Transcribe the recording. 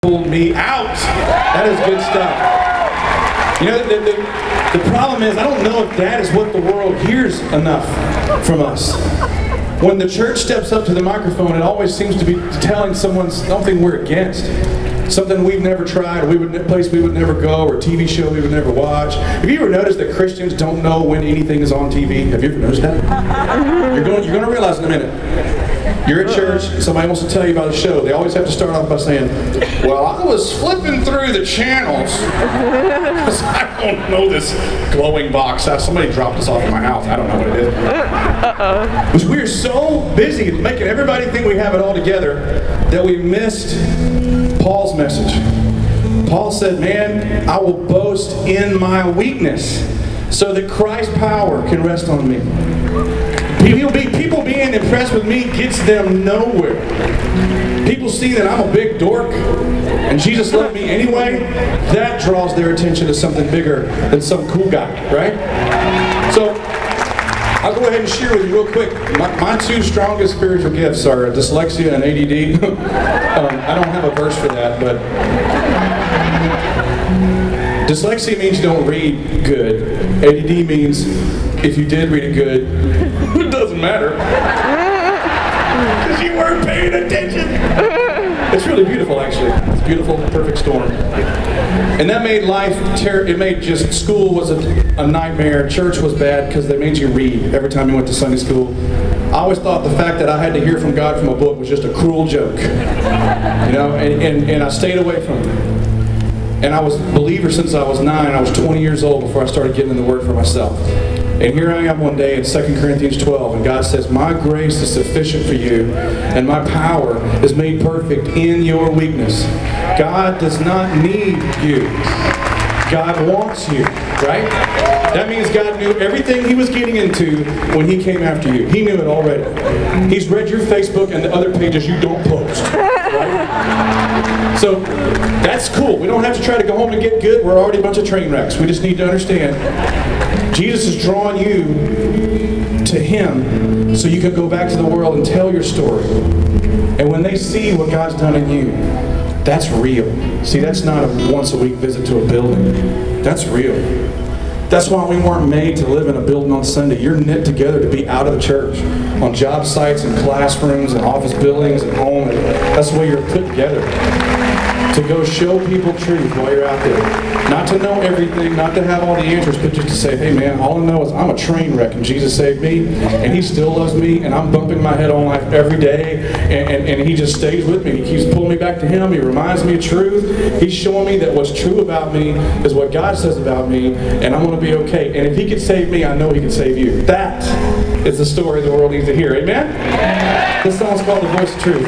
pulled me out. That is good stuff. You know, the problem is, I don't know if that is what the world hears enough from us. When the church steps up to the microphone, it always seems to be telling someone something we're against. Something we've never tried, a place we would never go, or a TV show we would never watch. Have you ever noticed that Christians don't know when anything is on TV? Have you ever noticed that? You're going to realize in a minute. You're at church, somebody wants to tell you about a show. They always have to start off by saying, well, I was flipping through the channels. Because I don't know this glowing box. Somebody dropped this off at my house. I don't know what it is. Because we are so busy making everybody think we have it all together that we missed Paul's message. Paul said, man, I will boast in my weakness so that Christ's power can rest on me. People being impressed with me gets them nowhere. People see that I'm a big dork and Jesus loved me anyway. That draws their attention to something bigger than some cool guy, right? So I'll go ahead and share with you real quick. My two strongest spiritual gifts are dyslexia and ADD. I don't have a verse for that, but dyslexia means you don't read good. ADD means if you did read it good, it doesn't matter. Because you weren't paying attention. It's really beautiful, actually. It's beautiful, perfect storm. And that made life it made just school was a nightmare. Church was bad because they made you read every time you went to Sunday school. I always thought the fact that I had to hear from God from a book was just a cruel joke. You know, and I stayed away from it. And I was a believer since I was 9. I was 20 years old before I started getting in the Word for myself. And here I am one day in 2 Corinthians 12, and God says, my grace is sufficient for you, and my power is made perfect in your weakness. God does not need you. God wants you, right? That means God knew everything He was getting into when He came after you. He knew it already. He's read your Facebook and the other pages you don't post, right? So that's cool. We don't have to try to go home and get good. We're already a bunch of train wrecks. We just need to understand Jesus is drawing you to Him so you can go back to the world and tell your story. And when they see what God's done in you, that's real. See, that's not a once-a-week visit to a building. That's real. That's why we weren't made to live in a building on Sunday. You're knit together to be out of the church, on job sites and classrooms and office buildings and home. That's the way you're put together. To go show people truth while you're out there. Not to know everything, not to have all the answers, but just to say, hey man, all I know is I'm a train wreck and Jesus saved me, and He still loves me, and I'm bumping my head on life every day, and He just stays with me. He keeps pulling me back to Him. He reminds me of truth. He's showing me that what's true about me is what God says about me, and I'm going to be okay. And if He could save me, I know He can save you. That is the story the world needs to hear. Amen? This song's called The Voice of Truth.